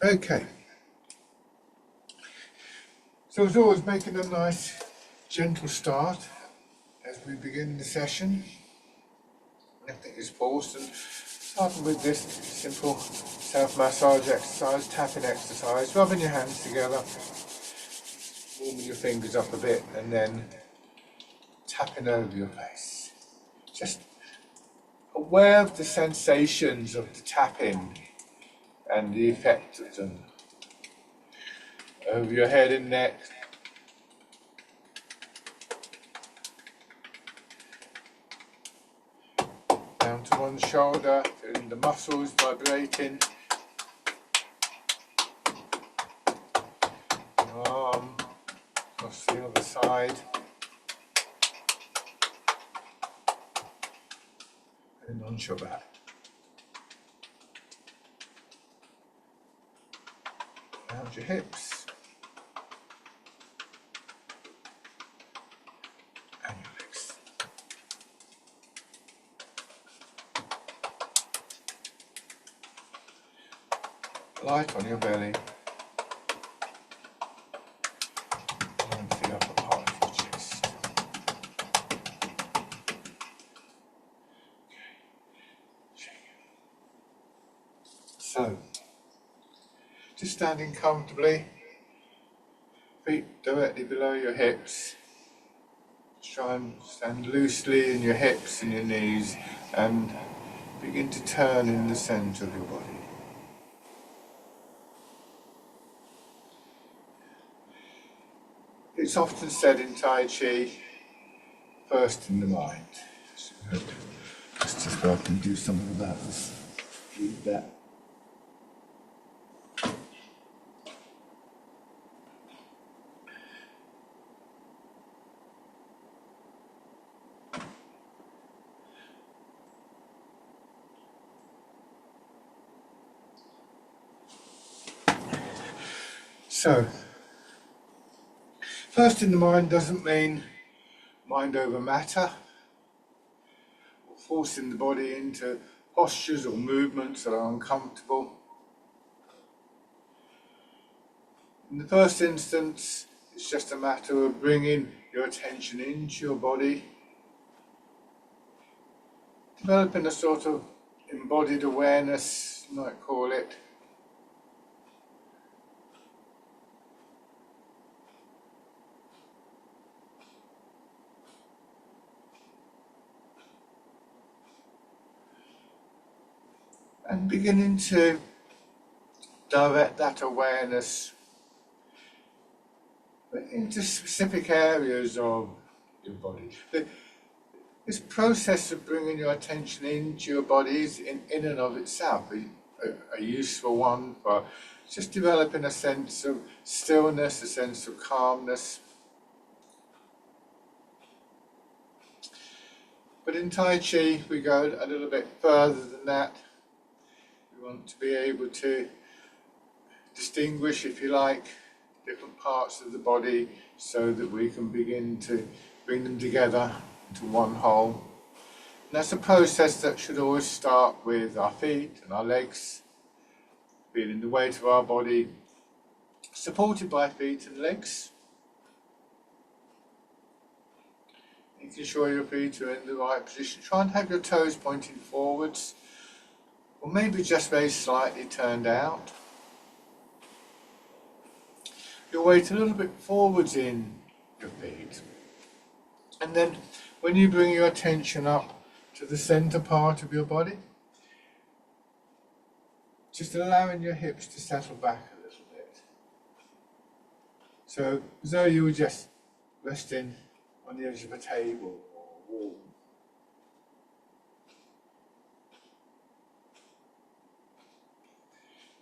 Okay, so as always, making a nice gentle start as we begin the session. Nothing is forced, and starting with this simple self-massage exercise, tapping exercise, rubbing your hands together, warming your fingers up a bit, and then tapping over your face. Just aware of the sensations of the tapping and the effect of them over your head and neck, down to one shoulder, feeling the muscles vibrating, your arm across the other side, and onto your back. Around your hips and your legs. Light on your belly and the upper part of your chest. So, just standing comfortably, feet directly below your hips. Just try and stand loosely in your hips and your knees and begin to turn in the centre of your body. It's often said in Tai Chi, first in the mind. So, just see if I can do something about this. Read that. So, first in the mind doesn't mean mind over matter, or forcing the body into postures or movements that are uncomfortable. In the first instance, it's just a matter of bringing your attention into your body, developing a sort of embodied awareness, you might call it. And beginning to direct that awareness into specific areas of your body. This process of bringing your attention into your body is in and of itself a useful one for just developing a sense of stillness, a sense of calmness. But in Tai Chi, we go a little bit further than that. We want to be able to distinguish, if you like, different parts of the body so that we can begin to bring them together into one whole. And that's a process that should always start with our feet and our legs, feeling the weight of our body supported by feet and legs. Making sure your feet are in the right position. Try and have your toes pointing forwards, or maybe just very slightly turned out. Your weight a little bit forwards in your feet. And then when you bring your attention up to the center part of your body, just allowing your hips to settle back a little bit. So as though you were just resting on the edge of a table or a wall.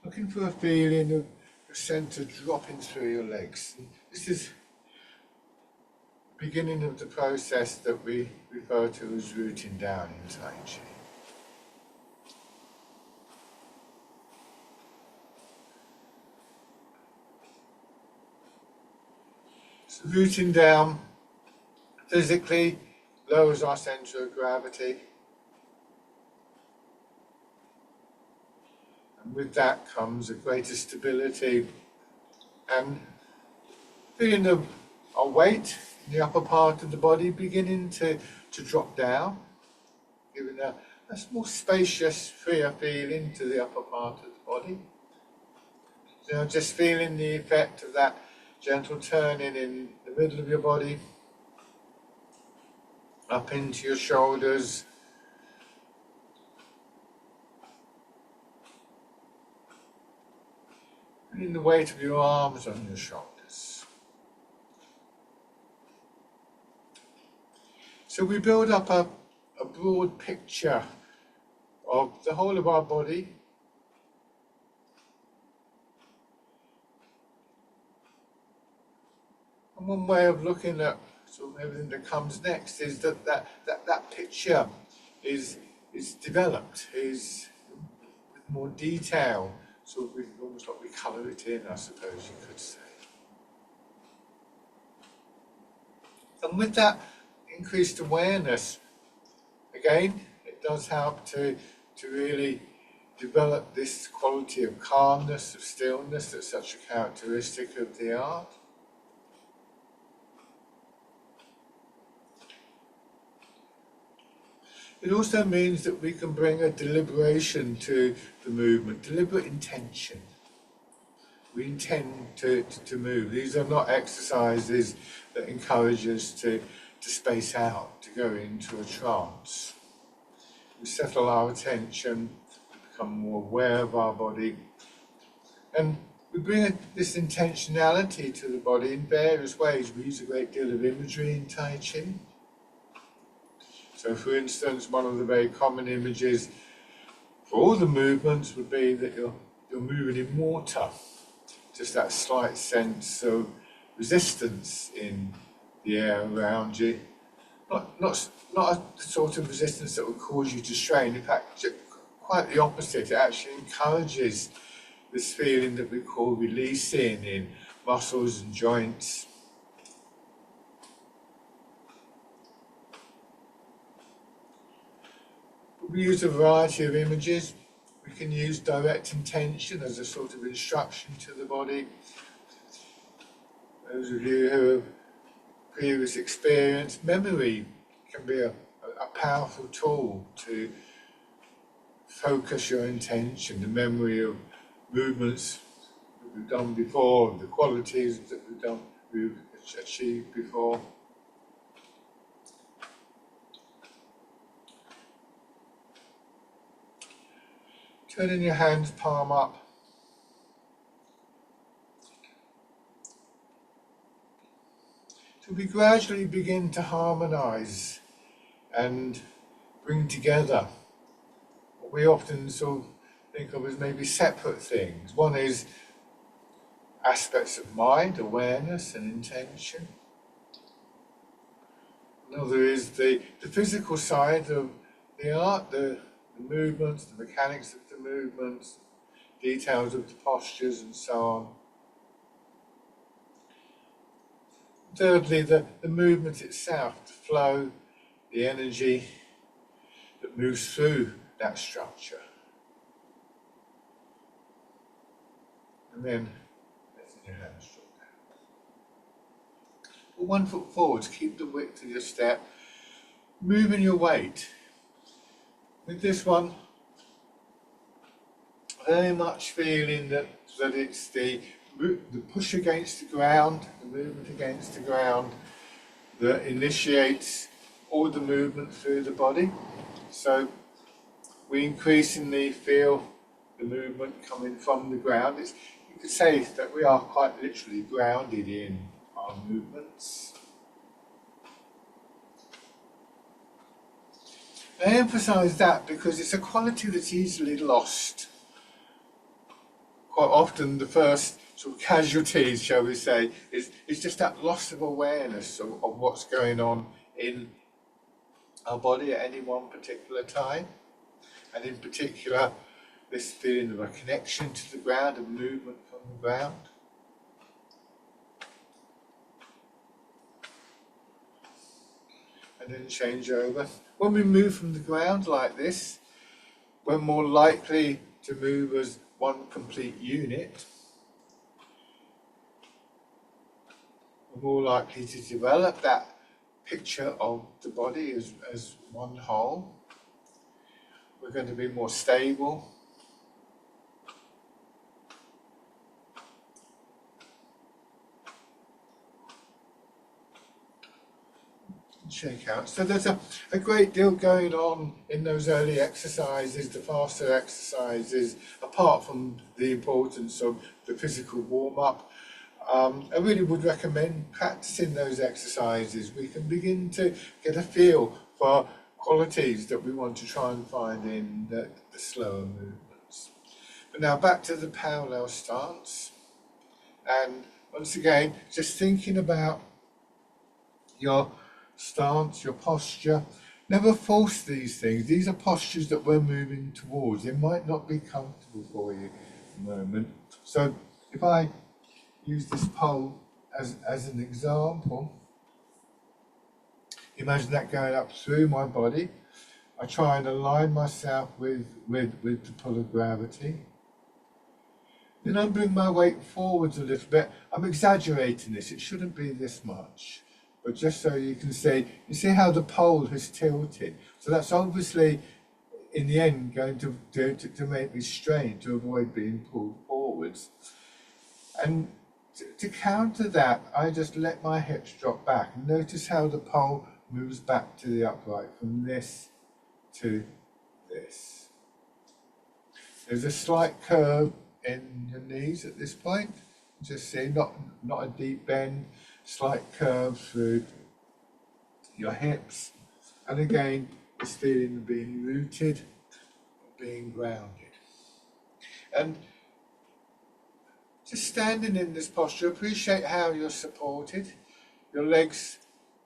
Looking for a feeling of the center dropping through your legs. And this is the beginning of the process that we refer to as rooting down in Tai Chi. So rooting down physically lowers our center of gravity And with that comes a greater stability and feeling of our weight in the upper part of the body beginning to drop down, giving a more spacious, freer feeling to the upper part of the body. So just feeling the effect of that gentle turning in the middle of your body, up into your shoulders, feeling the weight of your arms on your shoulders. So we build up a broad picture of the whole of our body. And one way of looking at sort of everything that comes next is that picture is developed, is with more detail, sort of almost like we colour it in, I suppose you could say. And with that increased awareness, again, it does help to really develop this quality of calmness, of stillness that's such a characteristic of the art. It also means that we can bring a deliberation to the movement, deliberate intention. We intend to move. These are not exercises that encourage us to space out, to go into a trance. We settle our attention, we become more aware of our body, and we bring this intentionality to the body in various ways. We use a great deal of imagery in Tai Chi. So for instance, one of the very common images for all the movements would be that you're moving in mortar. Just that slight sense of resistance in the air around you. Not a sort of resistance that would cause you to strain. In fact, quite the opposite. It actually encourages this feeling that we call releasing in muscles and joints. We use a variety of images. We can use direct intention as a sort of instruction to the body. Those of you who have previous experience, memory can be a powerful tool to focus your intention, the memory of movements that we've done before, the qualities that we've achieved before. Turning your hands palm up. So we gradually begin to harmonise and bring together what we often sort of think of as maybe separate things. One is aspects of mind, awareness and intention. Another is the physical side of the art, the movements, the mechanics of the movements, details of the postures and so on. Thirdly, the movement itself, the flow, the energy that moves through that structure. And then letting your hands drop down. Put 1 foot forward to keep the width of your step. Moving your weight. With this one, very much feeling that it's the push against the ground, the movement against the ground, that initiates all the movement through the body. So we increasingly feel the movement coming from the ground. You could say that we are quite literally grounded in our movements. I emphasise that because it's a quality that's easily lost. Quite often the first sort of casualties, shall we say, is just that loss of awareness of what's going on in our body at any one particular time. And in particular, this feeling of a connection to the ground, a movement from the ground. And then change over. When we move from the ground like this, we're more likely to move as one complete unit, we're more likely to develop that picture of the body as one whole. We're going to be more stable. Shake out. So there's a great deal going on in those early exercises, the faster exercises, apart from the importance of the physical warm-up. I really would recommend practicing those exercises. We can begin to get a feel for qualities that we want to try and find in the slower movements. But now back to the parallel stance. And once again, just thinking about your stance, your posture. Never force these things. These are postures that we're moving towards. They might not be comfortable for you at the moment. So if I use this pole as an example, imagine that going up through my body. I try and align myself with the pull of gravity. Then I bring my weight forwards a little bit. I'm exaggerating this. It shouldn't be this much. But just so you can see, you see how the pole has tilted. So that's obviously, in the end, going to make me strain to avoid being pulled forwards. And to counter that, I just let my hips drop back. And notice how the pole moves back to the upright from this to this. There's a slight curve in your knees at this point. Just see, not a deep bend. Slight curve through your hips, and again this feeling of being rooted, being grounded. And just standing in this posture, appreciate how you're supported. Your legs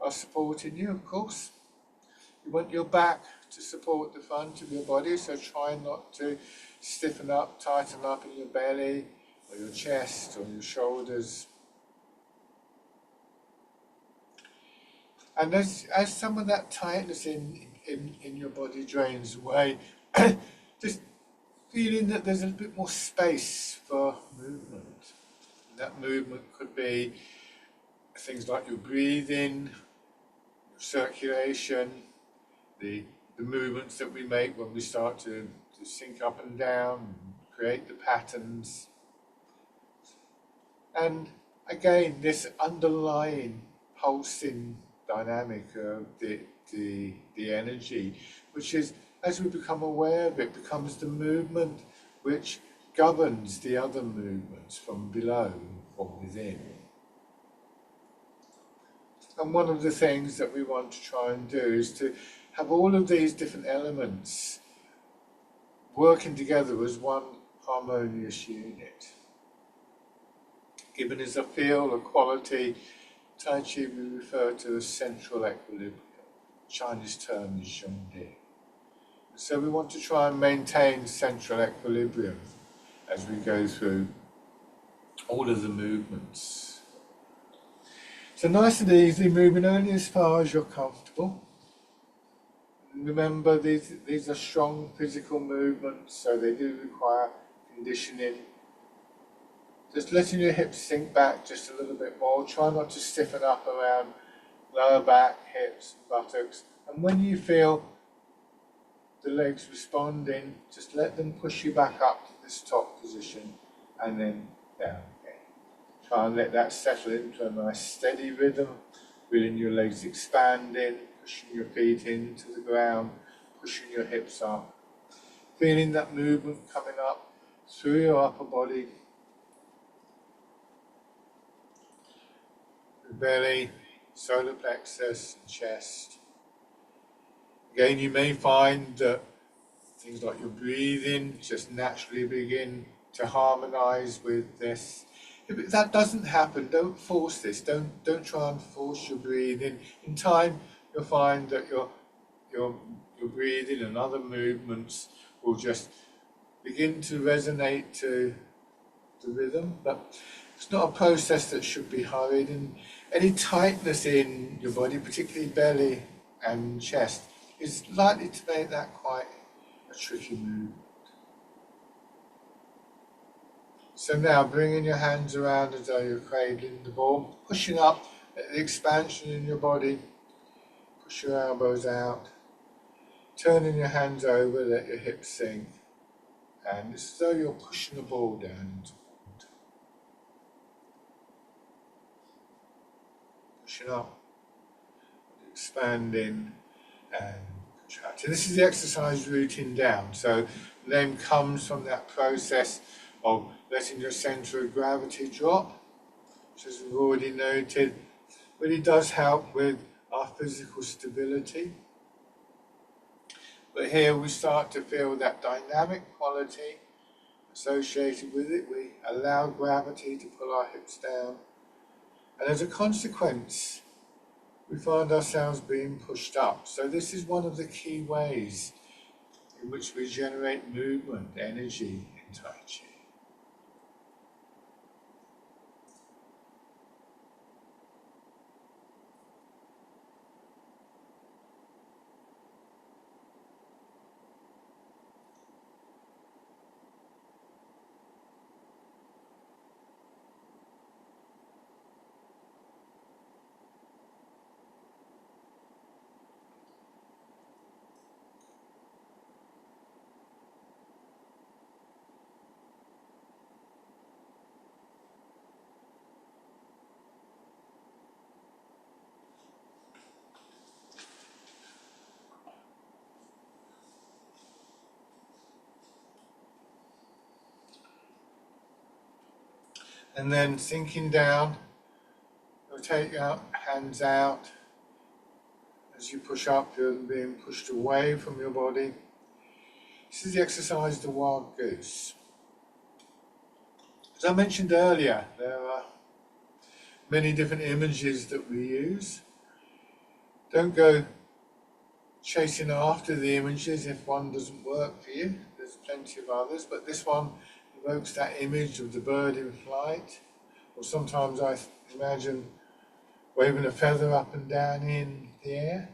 are supporting you, of course. You want your back to support the front of your body, so try not to stiffen up, tighten up in your belly or your chest or your shoulders. And as some of that tightness in your body drains away, just feeling that there's a bit more space for movement. And that movement could be things like your breathing, your circulation, the movements that we make when we start to sink up and down, and create the patterns. And again, this underlying pulsing dynamic of the energy, which is, as we become aware of it, becomes the movement which governs the other movements from below, from within. And one of the things that we want to try and do is to have all of these different elements working together as one harmonious unit. Given as a feel, a quality, Tai Chi we refer to as central equilibrium. Chinese term is Zhongdi. So we want to try and maintain central equilibrium as we go through all of the movements. So nice and easy, moving only as far as you're comfortable. Remember, these are strong physical movements, so they do require conditioning. Just letting your hips sink back just a little bit more. Try not to stiffen up around lower back, hips, buttocks. And when you feel the legs responding, just let them push you back up to this top position and then down again. Try and let that settle into a nice steady rhythm, feeling your legs expanding, pushing your feet into the ground, pushing your hips up. Feeling that movement coming up through your upper body, the belly, solar plexus, and chest. Again, you may find that things like your breathing just naturally begin to harmonize with this. If that doesn't happen, don't force this. Don't try and force your breathing. In time, you'll find that your breathing and other movements will just begin to resonate to the rhythm. But it's not a process that should be hurried. And any tightness in your body, particularly belly and chest, is likely to make that quite a tricky movement. So now bringing your hands around as though you're cradling the ball, pushing up at the expansion in your body, push your elbows out, turning your hands over, let your hips sink, and it's as though you're pushing the ball down into the water. Pushing up, expanding and contracting. This is the exercise rooting down. So the name comes from that process of letting your centre of gravity drop, which as we've already noted, really does help with our physical stability. But here we start to feel that dynamic quality associated with it. We allow gravity to pull our hips down, and as a consequence, we find ourselves being pushed up. So this is one of the key ways in which we generate movement, energy in Tai Chi. And then sinking down, rotate your hands out. As you push up, you're being pushed away from your body. This is the exercise, the Wild Goose. As I mentioned earlier, there are many different images that we use. Don't go chasing after the images if one doesn't work for you. There's plenty of others, but this one evokes that image of the bird in flight, or sometimes I imagine waving a feather up and down in the air.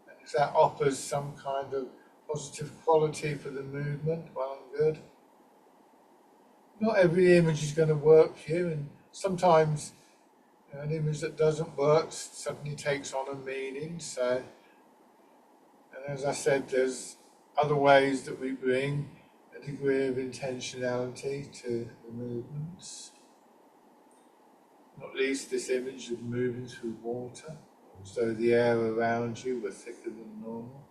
And if that offers some kind of positive quality for the movement, well and good. Not every image is going to work for you, and sometimes an image that doesn't work suddenly takes on a meaning. So, and as I said, there's other ways that we bring a degree of intentionality to the movements. Not least this image of moving through water, as though the air around you were thicker than normal.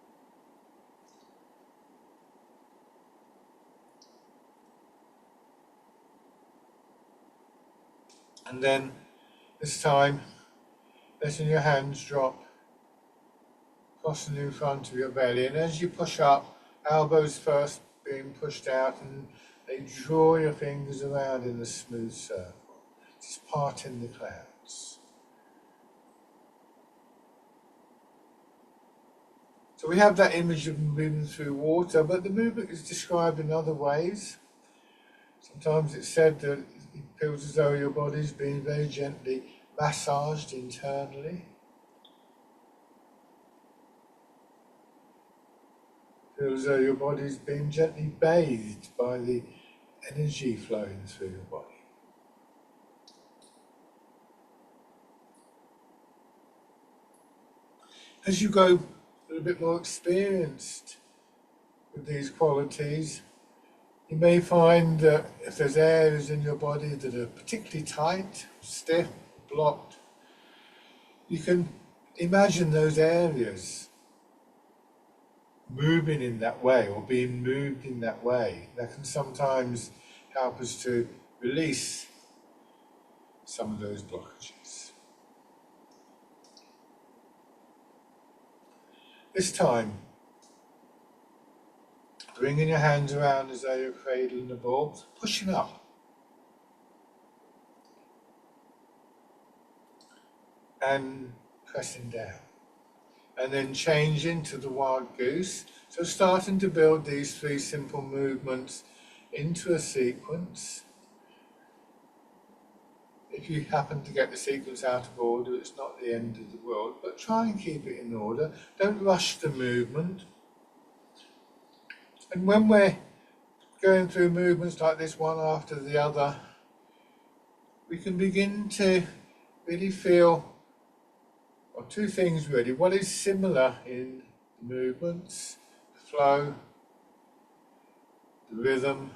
And then, this time, letting your hands drop, crossing in front of your belly. And as you push up, elbows first being pushed out, and they draw your fingers around in a smooth circle. It's parting the clouds. So we have that image of moving through water, but the movement is described in other ways. Sometimes it's said that it feels as though your body's being very gently massaged internally. It feels as though your body's being gently bathed by the energy flowing through your body. As you go a little bit more experienced with these qualities, you may find that if there's areas in your body that are particularly tight, stiff, blocked, you can imagine those areas moving in that way or being moved in that way. That can sometimes help us to release some of those blockages. This time, bringing your hands around as though you're cradling the ball, pushing up. And pressing down. And then changing to the Wild Goose. So starting to build these three simple movements into a sequence. If you happen to get the sequence out of order, it's not the end of the world, but try and keep it in order. Don't rush the movement. And when we're going through movements like this one after the other, we can begin to really feel, or two things really, what is similar in the movements, the flow, the rhythm,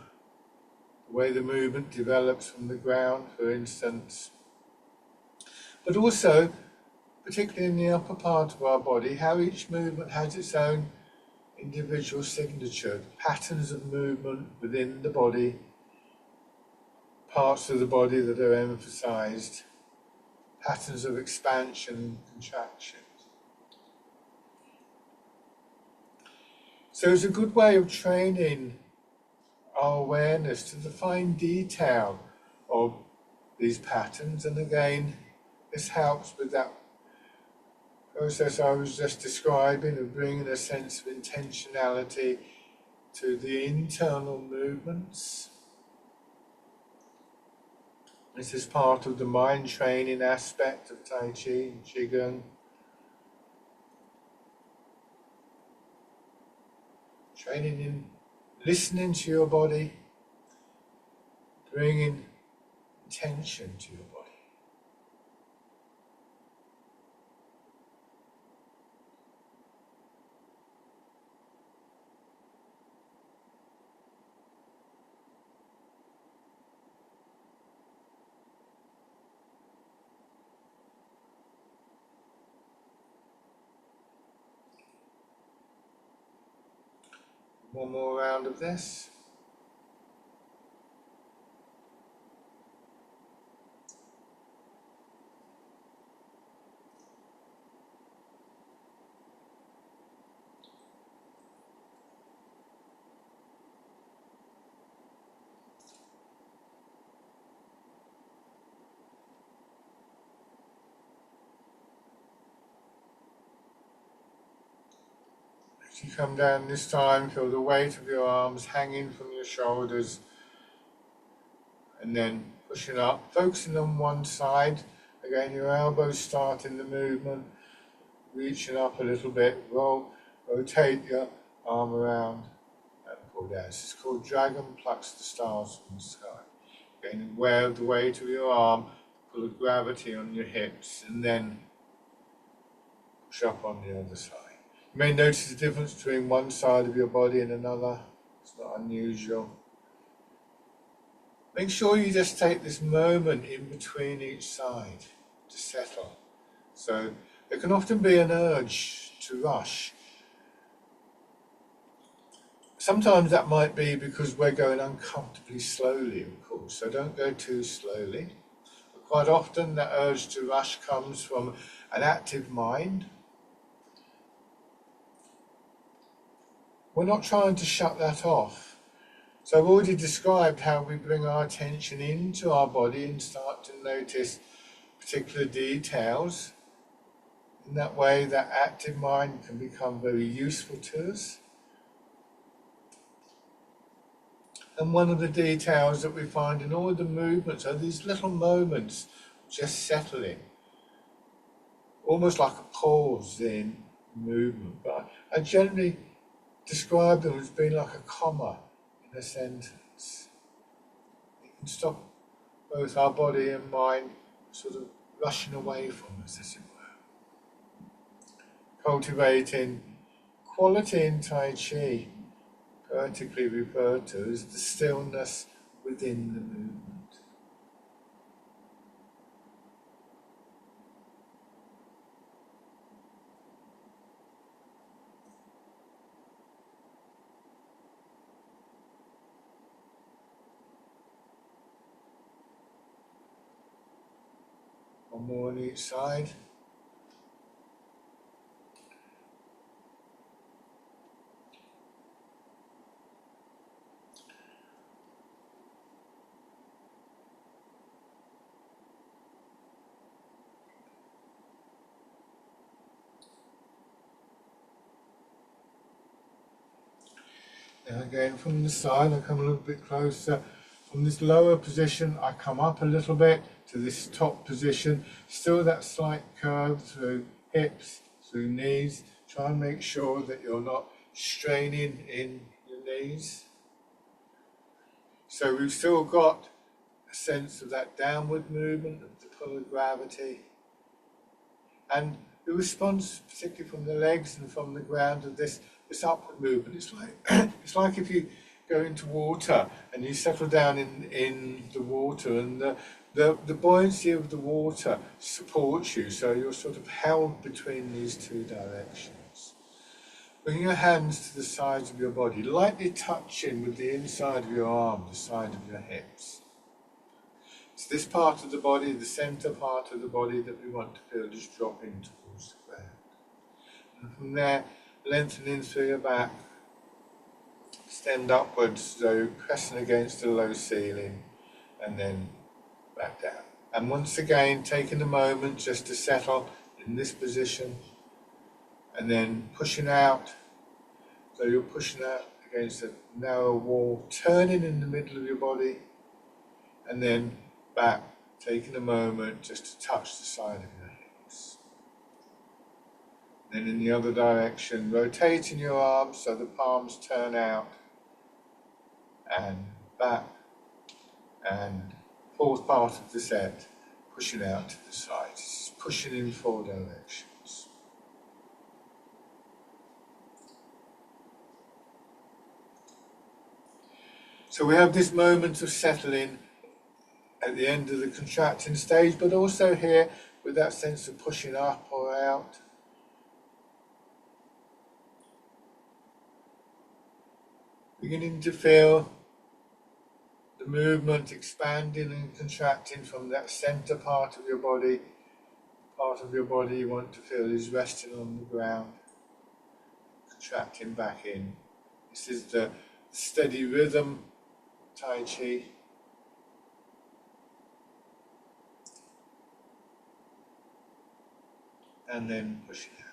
the way the movement develops from the ground, for instance, but also, particularly in the upper part of our body, how each movement has its own individual signature, patterns of movement within the body, parts of the body that are emphasized, patterns of expansion and contraction. So it's a good way of training our awareness to the fine detail of these patterns, and again, this helps with that process I was just describing of bringing a sense of intentionality to the internal movements. This is part of the mind training aspect of Tai Chi and Qigong. Training in listening to your body, bringing attention to your body. One more round of this. As you come down this time, feel the weight of your arms hanging from your shoulders, and then pushing up, focusing on one side. Again, your elbows starting the movement, reaching up a little bit, rotate your arm around and pull down. This is called Dragon Plucks the Stars from the Sky. Again, aware of the weight of your arm, pull of gravity on your hips, and then push up on the other side. You may notice the difference between one side of your body and another. It's not unusual. Make sure you just take this moment in between each side to settle. So there can often be an urge to rush. Sometimes that might be because we're going uncomfortably slowly, of course, so don't go too slowly. But quite often that urge to rush comes from an active mind. We're not trying to shut that off. So I've already described how we bring our attention into our body and start to notice particular details. In that way, that active mind can become very useful to us. And one of the details that we find in all the movements are these little moments just settling, almost like a pause in movement. But I generally describe them as being like a comma in a sentence. It can stop both our body and mind sort of rushing away from us, as it were. Cultivating quality in Tai Chi, poetically referred to as the stillness within the movement. One more on each side. Now again from the side, I come a little bit closer. From this lower position, I come up a little bit to this top position. Still that slight curve through hips, through knees. Try and make sure that you're not straining in your knees. So we've still got a sense of that downward movement of the pull of gravity, and the response, particularly from the legs and from the ground, of this upward movement. It's like it's like if you go into water and you settle down in the water, and the buoyancy of the water supports you, so you're sort of held between these two directions. Bring your hands to the sides of your body, lightly touching with the inside of your arm, the side of your hips. It's this part of the body, the centre part of the body, that we want to feel just dropping towards the ground. And from there, lengthening through your back, extend upwards, so pressing against the low ceiling, and then back down. And once again, taking a moment just to settle in this position, and then pushing out, so you're pushing out against a narrow wall, turning in the middle of your body, and then back, taking a moment just to touch the side of your hips. Then in the other direction, rotating your arms so the palms turn out, and back, and fourth part of the set, pushing out to the sides, pushing in 4 directions. So we have this moment of settling at the end of the contracting stage, but also here with that sense of pushing up or out. Beginning to feel the movement expanding and contracting from that centre part of your body. Part of your body you want to feel is resting on the ground, contracting back in. This is the steady rhythm Tai Chi. And then pushing out.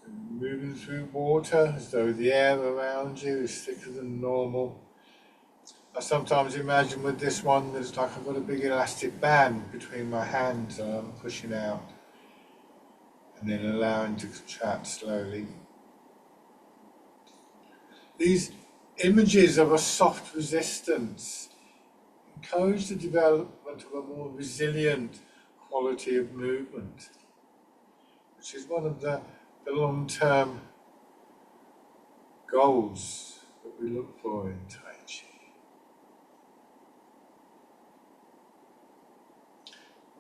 So moving through water as though the air around you is thicker than normal. I sometimes imagine with this one, there's like I've got a big elastic band between my hands and I'm pushing out, and then allowing to contract slowly. These images of a soft resistance encourage the development of a more resilient quality of movement, which is one of the long-term goals that we look for in Tai Chi.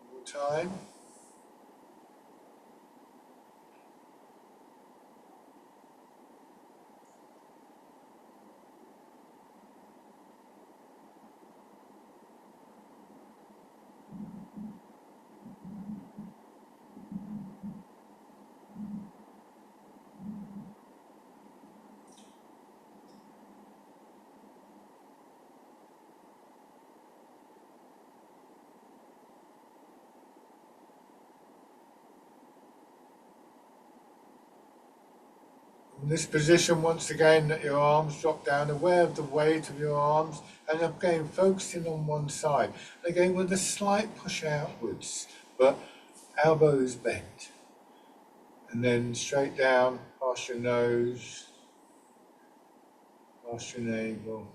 One more time. In this position, once again, let your arms drop down, aware of the weight of your arms, and again focusing on one side. And again with a slight push outwards, but elbows bent. And then straight down, past your nose, past your navel.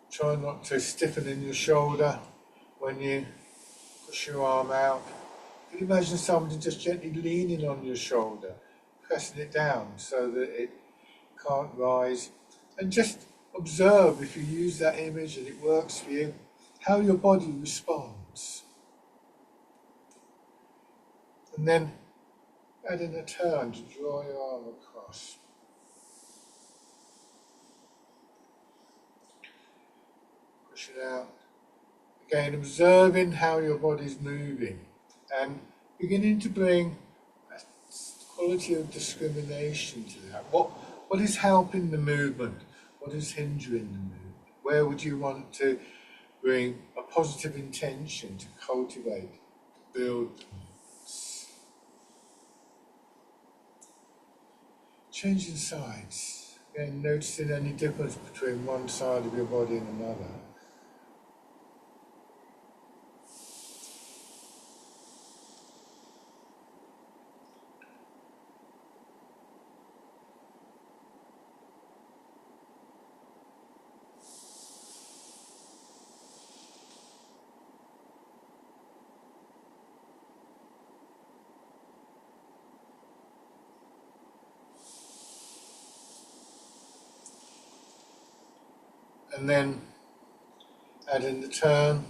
Try not to stiffen in your shoulder when you push your arm out. You can imagine somebody just gently leaning on your shoulder, pressing it down so that it can't rise. And just observe, if you use that image and it works for you, how your body responds. And then add in a turn to draw your arm across. Push it out. Again, observing how your body's moving and beginning to bring a quality of discrimination to that. What is helping the movement? What is hindering the movement? Where would you want to bring a positive intention to cultivate, to build the movements? Changing sides. Again, noticing any difference between one side of your body and another. And then adding the turn.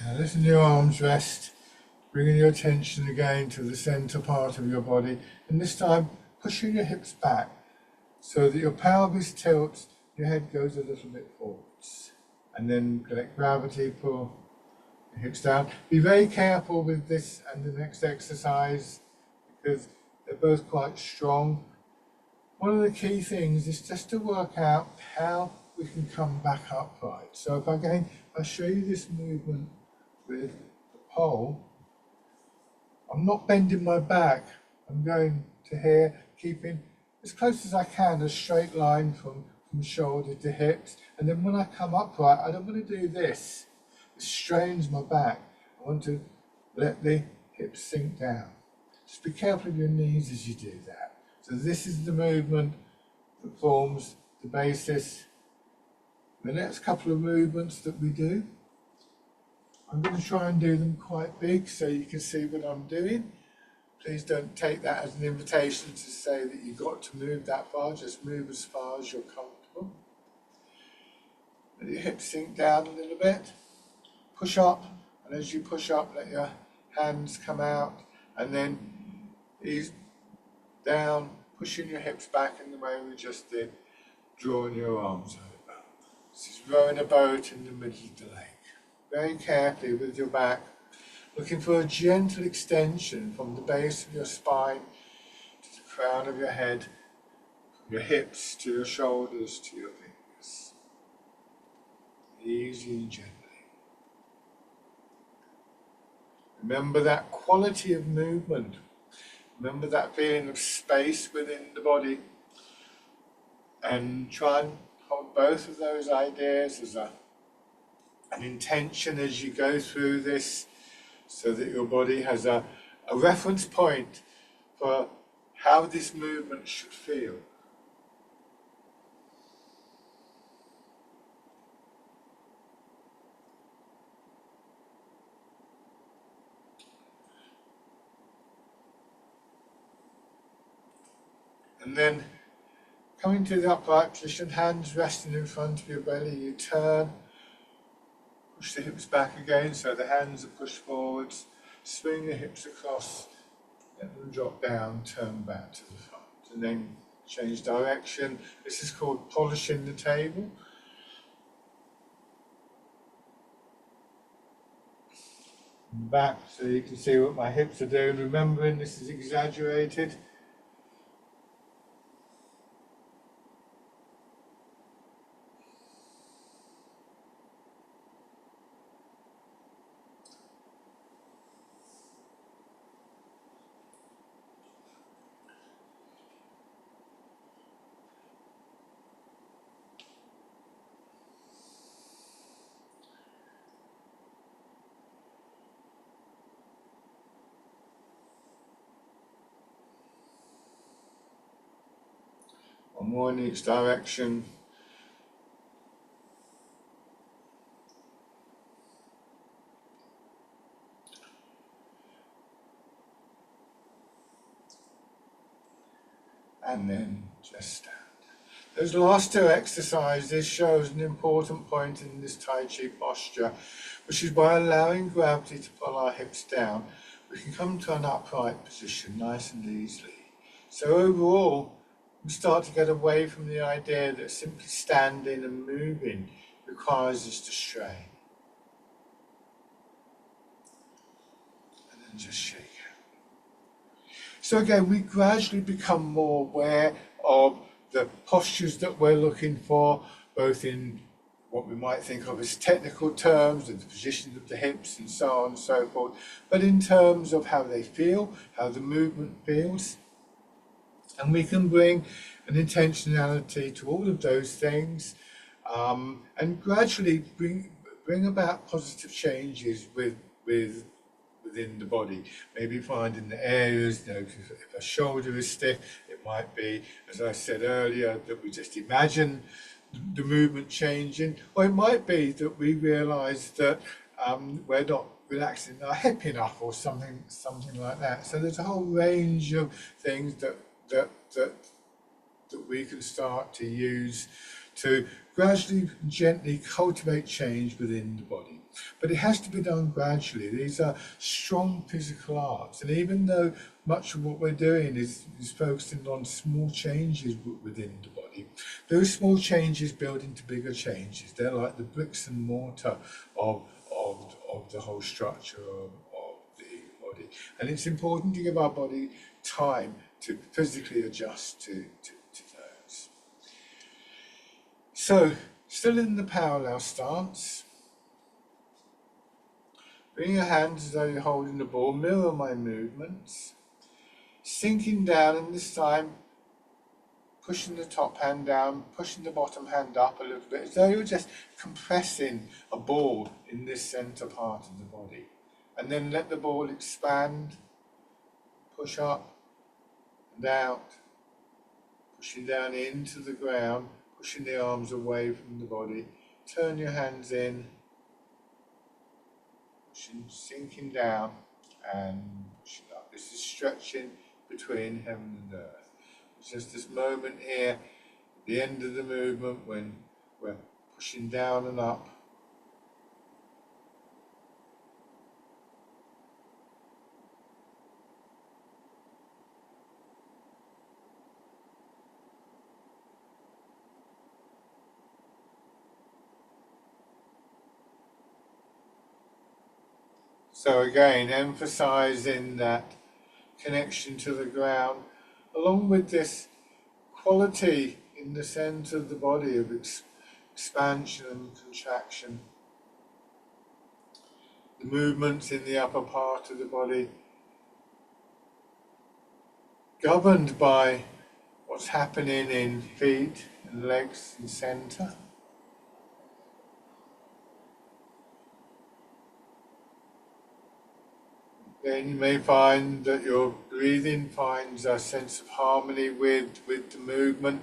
Now letting your arms rest, bringing your attention again to the centre part of your body, and this time pushing your hips back so that your pelvis tilts, your head goes a little bit forwards. And then let gravity pull your hips down. Be very careful with this and the next exercise because they're both quite strong. One of the key things is just to work out how we can come back upright. So if I show you this movement with the pole, I'm not bending my back. I'm going to here, keeping as close as I can, a straight line from shoulder to hips. And then when I come upright, I don't want to do this. It strains my back. I want to let the hips sink down. Just be careful of your knees as you do that. So this is the movement that forms the basis. The next couple of movements that we do, I'm going to try and do them quite big so you can see what I'm doing. Please don't take that as an invitation to say that you've got to move that far, just move as far as you're comfortable. Let your hips sink down a little bit. Push up, and as you push up, let your hands come out, and then ease down, pushing your hips back in the way we just did, drawing your arms over. This is rowing a boat in the middle of the lake. Very carefully with your back, looking for a gentle extension from the base of your spine to the crown of your head, from your hips to your shoulders to your fingers. Easy and gently. Remember that quality of movement. Remember that feeling of space within the body, and try and hold both of those ideas as an intention as you go through this, so that your body has a reference point for how this movement should feel. And then coming to the upright position, hands resting in front of your belly, you turn, push the hips back again so the hands are pushed forwards, swing the hips across, let them drop down, turn back to the front, and then change direction. This is called polishing the table. Back so you can see what my hips are doing, remembering this is exaggerated. One more in each direction. And then just stand. Those last two exercises shows an important point in this Tai Chi posture, which is by allowing gravity to pull our hips down, we can come to an upright position nice and easily. So overall, we start to get away from the idea that simply standing and moving requires us to strain. And then just shake out. So again, we gradually become more aware of the postures that we're looking for, both in what we might think of as technical terms, and the position of the hips and so on and so forth, but in terms of how they feel, how the movement feels. And we can bring an intentionality to all of those things, and gradually bring about positive changes within the body. Maybe finding the areas, if a shoulder is stiff, it might be, as I said earlier, that we just imagine the movement changing, or it might be that we realise that we're not relaxing our hip enough, or something like that. So there's a whole range of things that we can start to use to gradually, gently cultivate change within the body. But it has to be done gradually. These are strong physical arts, and even though much of what we're doing is focusing on small changes within the body, those small changes build into bigger changes. They're like the bricks and mortar of the whole structure of the body. And it's important to give our body time to physically adjust to those. So, still in the parallel stance, bring your hands as though you're holding the ball, mirror my movements, sinking down, and this time pushing the top hand down, pushing the bottom hand up a little bit, as though you're just compressing a ball in this center part of the body. And then let the ball expand, push up and out, pushing down into the ground, pushing the arms away from the body. Turn your hands in, pushing, sinking down and pushing up. This is stretching between heaven and earth. It's just this moment here, at the end of the movement, when we're pushing down and up. So again, emphasizing that connection to the ground, along with this quality in the center of the body of expansion and contraction. The movements in the upper part of the body, governed by what's happening in feet and legs and center. Then you may find that your breathing finds a sense of harmony with the movement.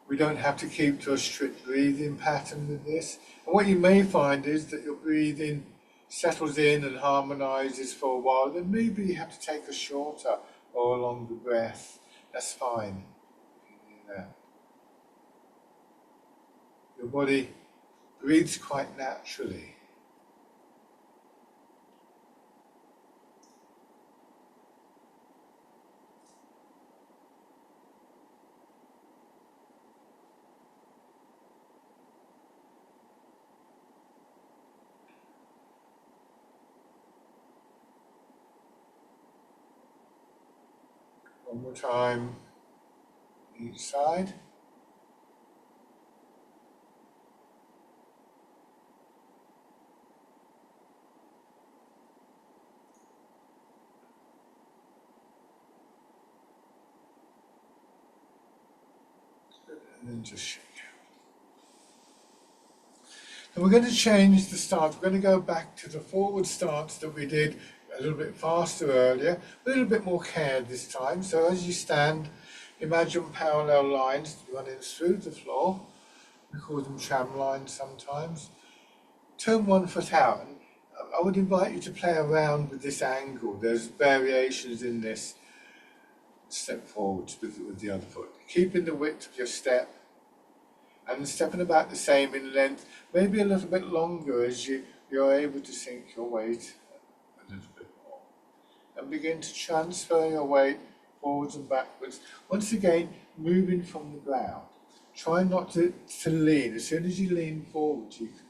We don't have to keep to a strict breathing pattern with this. And what you may find is that your breathing settles in and harmonizes for a while. Then maybe you have to take a shorter or a longer breath. That's fine. You can do that. Your body breathes quite naturally. One more time, each side. And then just shake out. And we're going to change the stance. We're going to go back to the forward stance that we did a little bit faster earlier, a little bit more care this time. So as you stand, imagine parallel lines running through the floor. We call them tram lines sometimes. Turn one foot out, and I would invite you to play around with this angle. There's variations in this. Step forwards with the other foot, keeping the width of your step, and stepping about the same in length, maybe a little bit longer as you're able to sink your weight a little bit more. And begin to transfer your weight forwards and backwards. Once again, moving from the ground. Try not to lean. As soon as you lean forward, you can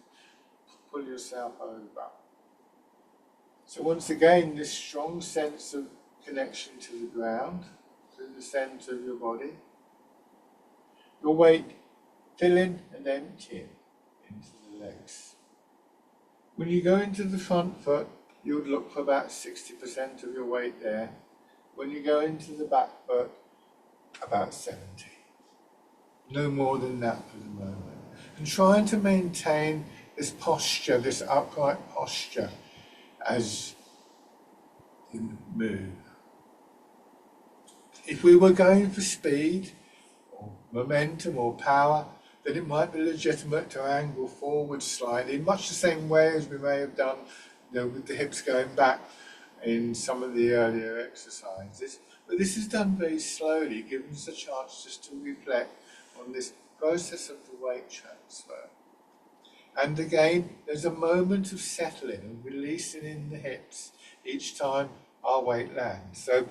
pull yourself over. So once again, this strong sense of connection to the ground, to the centre of your body. Your weight filling and emptying into the legs. When you go into the front foot, you would look for about 60% of your weight there. When you go into the back foot, about 70. No more than that for the moment. And trying to maintain this posture, this upright posture, as you move. If we were going for speed, or momentum, or power, then it might be legitimate to angle forward slightly, in much the same way as we may have done, with the hips going back in some of the earlier exercises. But this is done very slowly, giving us a chance just to reflect on this process of the weight transfer. And again, there's a moment of settling and releasing in the hips each time our weight lands. So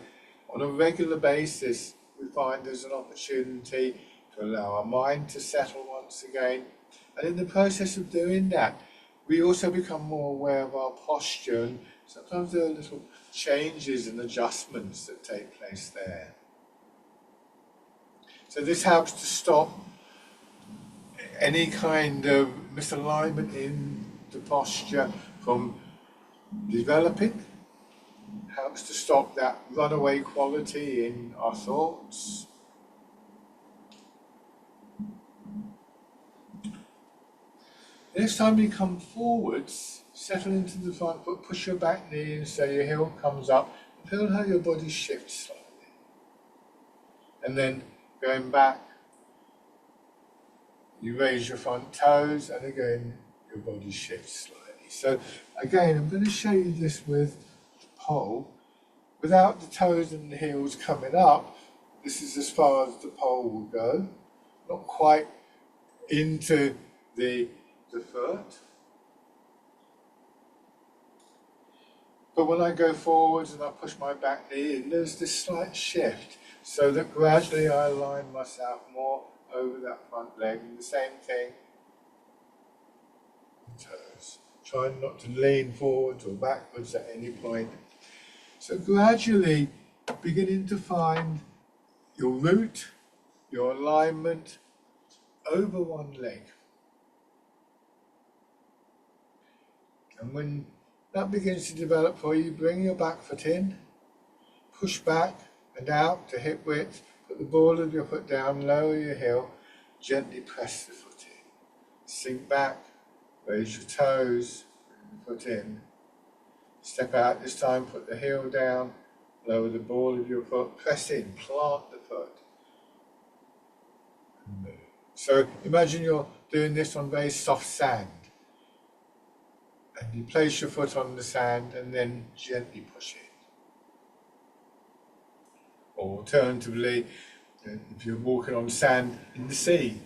on a regular basis, we find there's an opportunity to allow our mind to settle once again. And in the process of doing that, we also become more aware of our posture, and sometimes there are little changes and adjustments that take place there. So this helps to stop any kind of misalignment in the posture from developing. Helps to stop that runaway quality in our thoughts. Next time you come forwards, settle into the front foot, push your back knee in so your heel comes up, and feel how your body shifts slightly. And then going back, you raise your front toes, and again, your body shifts slightly. So again, I'm going to show you this with the pole. Without the toes and the heels coming up, this is as far as the pole will go. Not quite into the foot. But when I go forwards and I push my back knee in, there's this slight shift, so that gradually I align myself more over that front leg. And the same thing, toes. Trying not to lean forwards or backwards at any point. So gradually beginning to find your root, your alignment over one leg. And when that begins to develop for you, bring your back foot in, push back and out to hip width, put the ball of your foot down, lower your heel, gently press the foot in. Sink back, raise your toes, bring the foot in. Step out this time, put the heel down, lower the ball of your foot, press in, plant the foot. And move. So imagine you're doing this on very soft sand. And you place your foot on the sand and then gently push it. Or alternatively, if you're walking on sand in the sea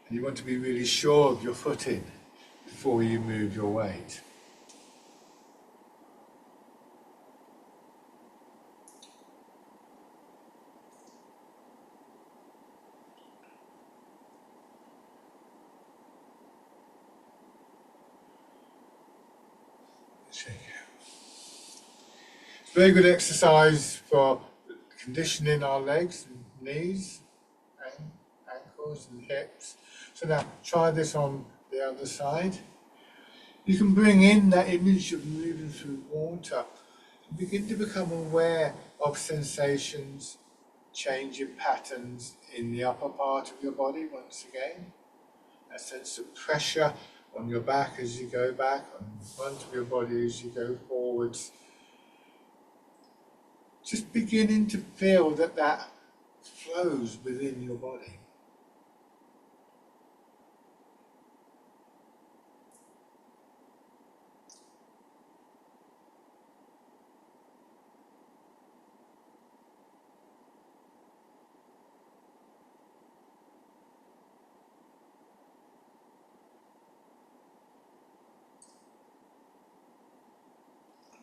and you want to be really sure of your footing before you move your weight. It's a very good exercise for conditioning our legs and knees, and ankles and hips. So now try this on the other side. You can bring in that image of moving through water and begin to become aware of sensations, changing patterns in the upper part of your body once again. A sense of pressure on your back as you go back, on the front of your body as you go forwards. Just beginning to feel that flows within your body.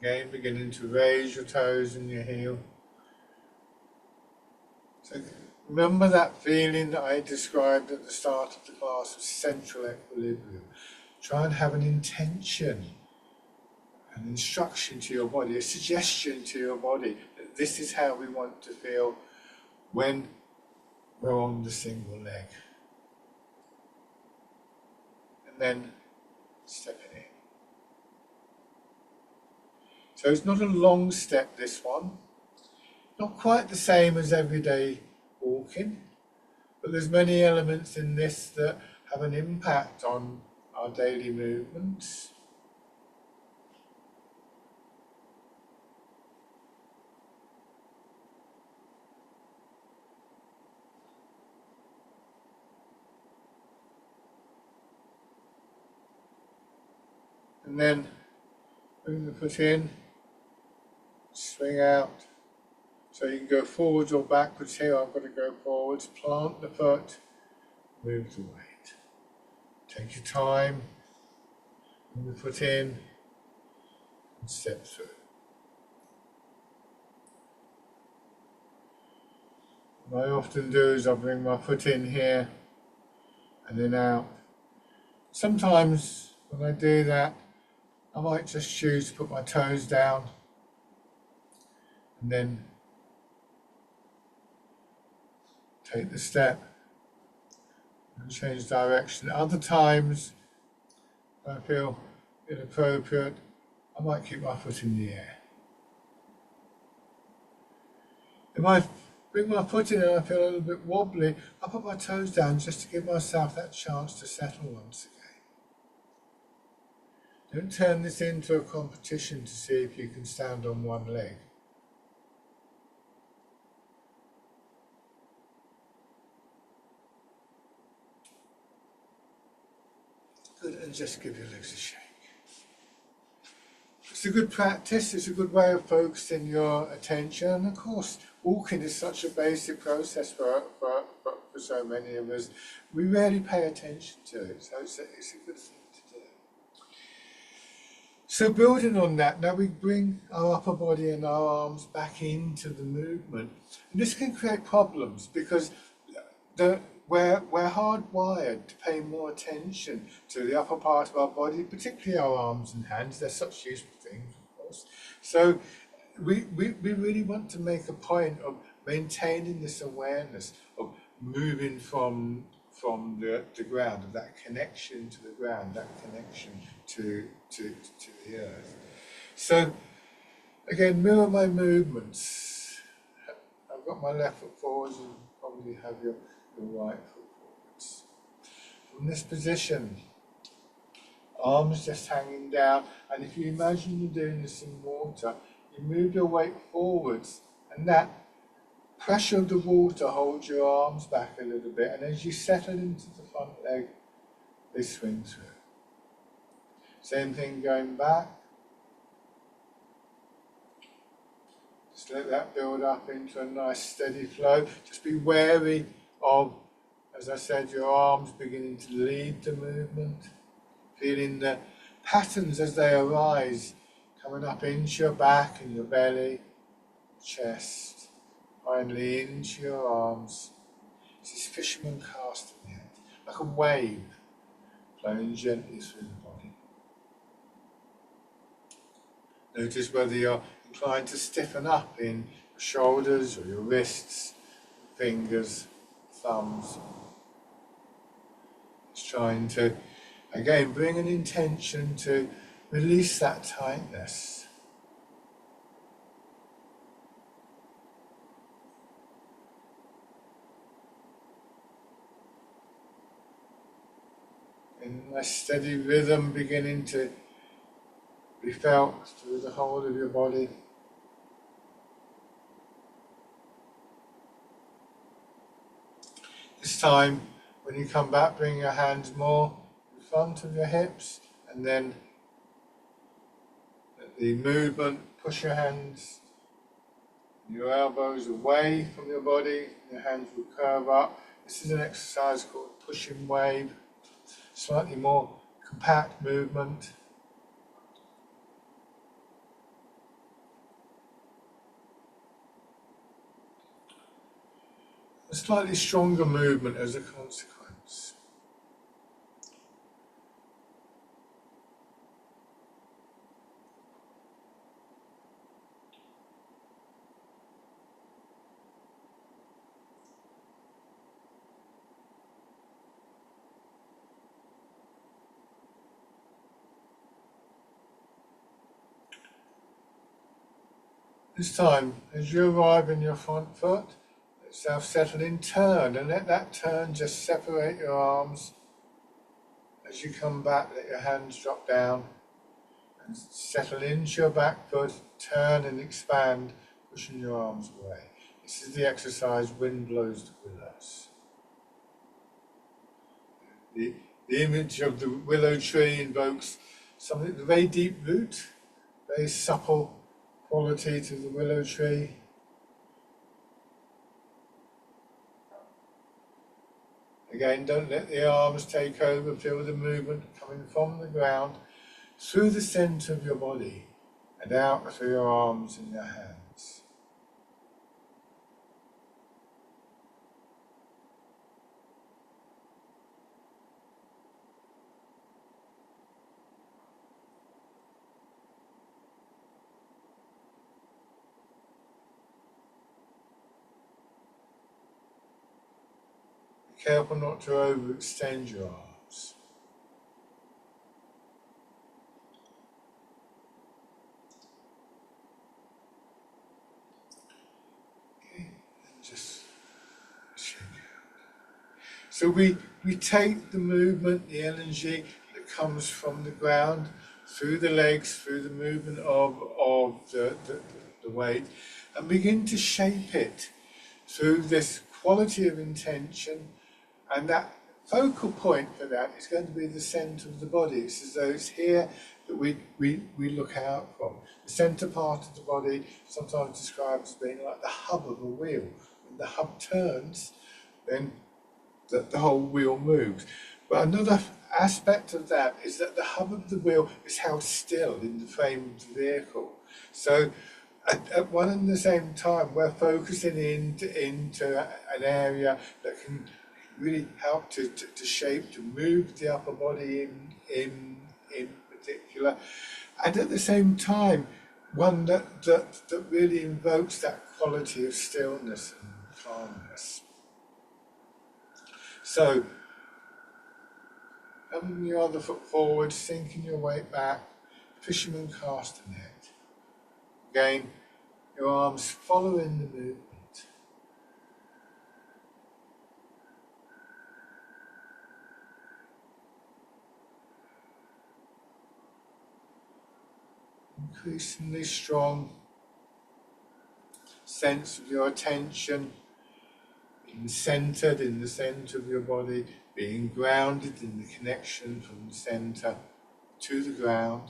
Again, beginning to raise your toes and your heel. So remember that feeling that I described at the start of the class of central equilibrium. Try and have an intention, an instruction to your body, a suggestion to your body that this is how we want to feel when we're on the single leg. And then stepping in. So it's not a long step, this one. Not quite the same as everyday walking, but there's many elements in this that have an impact on our daily movements. And then bring the foot in, swing out. So you can go forwards or backwards here. I've got to go forwards, plant the foot, move the weight. Take your time, bring the foot in, and step through. What I often do is I bring my foot in here and then out. Sometimes when I do that, I might just choose to put my toes down and then take the step and change direction. Other times, when I feel inappropriate, I might keep my foot in the air. If I bring my foot in and I feel a little bit wobbly, I put my toes down just to give myself that chance to settle once again. Don't turn this into a competition to see if you can stand on one leg. Good, and just give your legs a shake. It's a good practice, it's a good way of focusing your attention, and of course walking is such a basic process for so many of us. We rarely pay attention to it, so it's a good thing to do. So building on that, now we bring our upper body and our arms back into the movement, and this can create problems because we're hardwired to pay more attention to the upper part of our body, particularly our arms and hands. They're such useful things, of course. So we really want to make a point of maintaining this awareness of moving from the ground, of that connection to the ground, that connection to the earth. So again, mirror my movements. I've got my left foot forwards, and probably have your right foot forwards. From this position, arms just hanging down, and if you imagine you're doing this in water, you move your weight forwards, and that pressure of the water holds your arms back a little bit, and as you settle into the front leg, they swing through. Same thing going back. Just let that build up into a nice steady flow. Just be wary of, as I said, your arms beginning to lead the movement, feeling the patterns as they arise, coming up into your back and your belly, chest, finally into your arms. It's this fisherman casting net, like a wave flowing gently through the body. Notice whether you're inclined to stiffen up in your shoulders or your wrists, fingers, thumbs. Just trying to, again, bring an intention to release that tightness. In a steady rhythm beginning to be felt through the whole of your body. This time, when you come back, bring your hands more in front of your hips, and then at the movement, push your hands, your elbows away from your body, your hands will curve up. This is an exercise called pushing wave, slightly more compact movement. a slightly stronger movement as a consequence. This time, as you arrive in your front foot, let yourself settle in, turn, and let that turn just separate your arms. As you come back, let your hands drop down and settle into your back foot, turn and expand, pushing your arms away. This is the exercise Wind Blows the Willows. The image of the willow tree invokes something, a very deep root, very supple quality to the willow tree. Again, don't let the arms take over, feel the movement coming from the ground through the centre of your body and out through your arms and your hands. Be careful not to overextend your arms. Okay, and just shake out. So we take the movement, the energy that comes from the ground through the legs, through the movement of the weight, and begin to shape it through this quality of intention, and that focal point for that is going to be the centre of the body. It's as though it's here that we look out from. The centre part of the body, sometimes described as being like the hub of a wheel. When the hub turns, then the whole wheel moves. But another aspect of that is that the hub of the wheel is held still in the frame of the vehicle. So at one and the same time, we're focusing into an area that can really help to shape, to move the upper body in particular, and at the same time, one that really invokes that quality of stillness and calmness. So, having your other foot forward, sinking your weight back, fisherman castanet. Again, your arms following the movement. Increasingly strong sense of your attention being centered in the center of your body, being grounded in the connection from the center to the ground.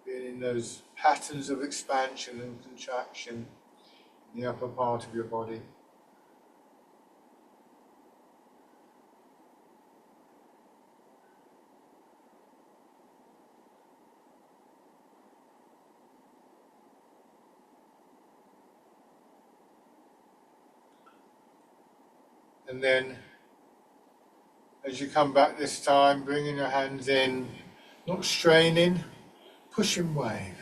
Feeling those patterns of expansion and contraction in the upper part of your body. And then, as you come back this time, bringing your hands in, not straining, pushing wave.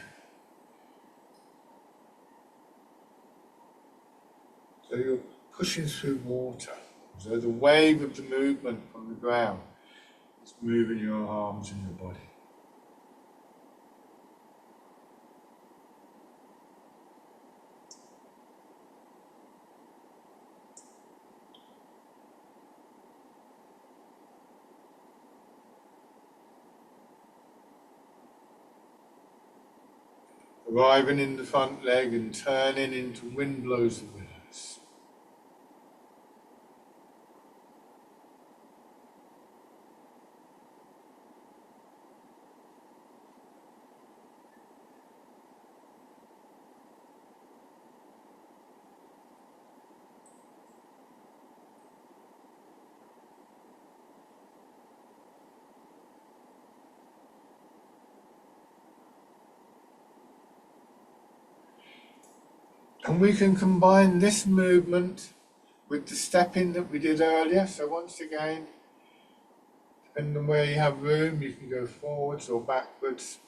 So you're pushing through water. So the wave of the movement from the ground is moving your arms and your body. Arriving in the front leg and turning into Wind Blows the Willows. And we can combine this movement with the stepping that we did earlier. So once again, depending on where you have room, you can go forwards or backwards.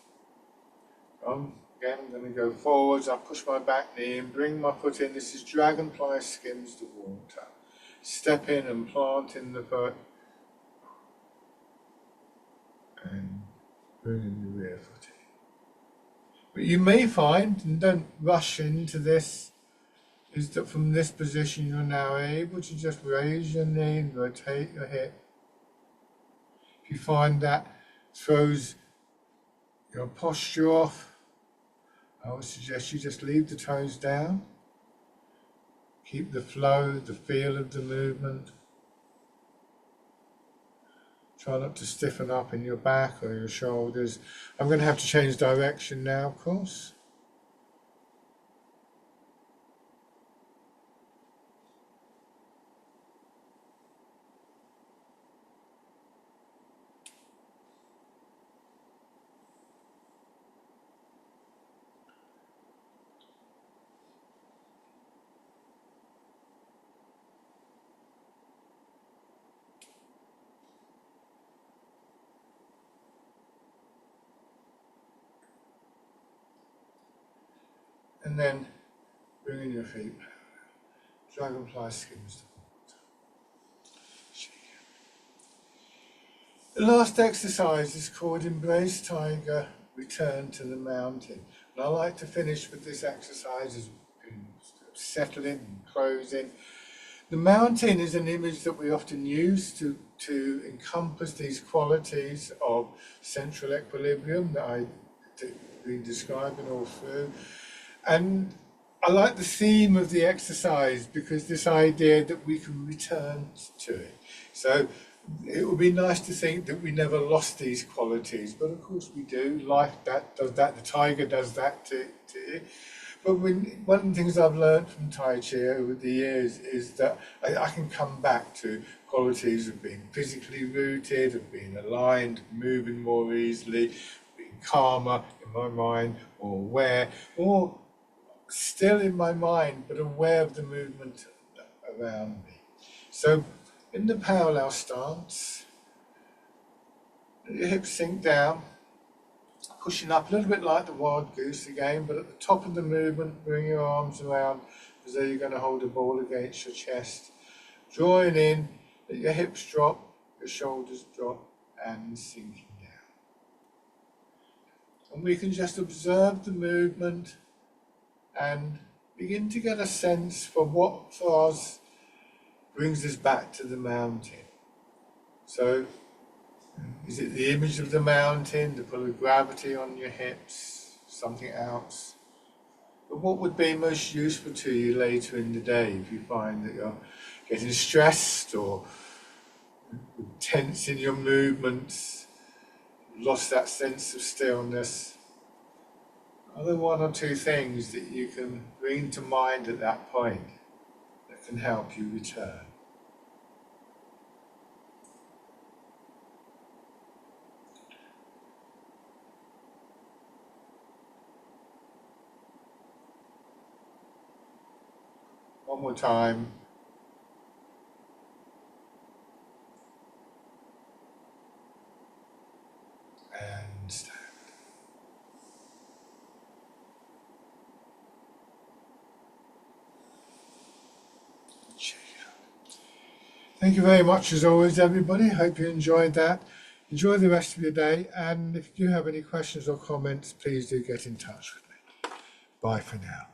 Again, I'm going to go forwards. I'll push my back knee and bring my foot in. This is dragonfly skims the water. Step in and plant in the foot. And bring in the rear foot in. But you may find, and don't rush into this, is that from this position you're now able to just raise your knee and rotate your hip. If you find that throws your posture off, I would suggest you just leave the toes down. Keep the flow, the feel of the movement. Try not to stiffen up in your back or your shoulders. I'm going to have to change direction now, of course. And then bring in your feet. Dragonfly skims the water. The last exercise is called Embrace Tiger, Return to the Mountain. And I like to finish with this exercise as settling and closing. The mountain is an image that we often use to encompass these qualities of central equilibrium that I've been describing all through. And I like the theme of the exercise because this idea that we can return to it. So it would be nice to think that we never lost these qualities, but of course we do. Life does that, the tiger does that to you. But one of the things I've learned from Tai Chi over the years is that I can come back to qualities of being physically rooted, of being aligned, moving more easily, being calmer in my mind, or aware, or still in my mind, but aware of the movement around me. So in the parallel stance, your hips sink down, pushing up a little bit like the wild goose again, but at the top of the movement, bring your arms around as though you're going to hold a ball against your chest. Drawing in, let your hips drop, your shoulders drop, and sinking down. And we can just observe the movement and begin to get a sense for what for us brings us back to the mountain. So, is it the image of the mountain, the pull of gravity on your hips, something else? But what would be most useful to you later in the day if you find that you're getting stressed or tense in your movements, lost that sense of stillness? Are there one or two things that you can bring to mind at that point that can help you return? One more time. And stand. Thank you very much as always, everybody. Hope you enjoyed that. Enjoy the rest of your day, and if you do have any questions or comments, please do get in touch with me. Bye for now.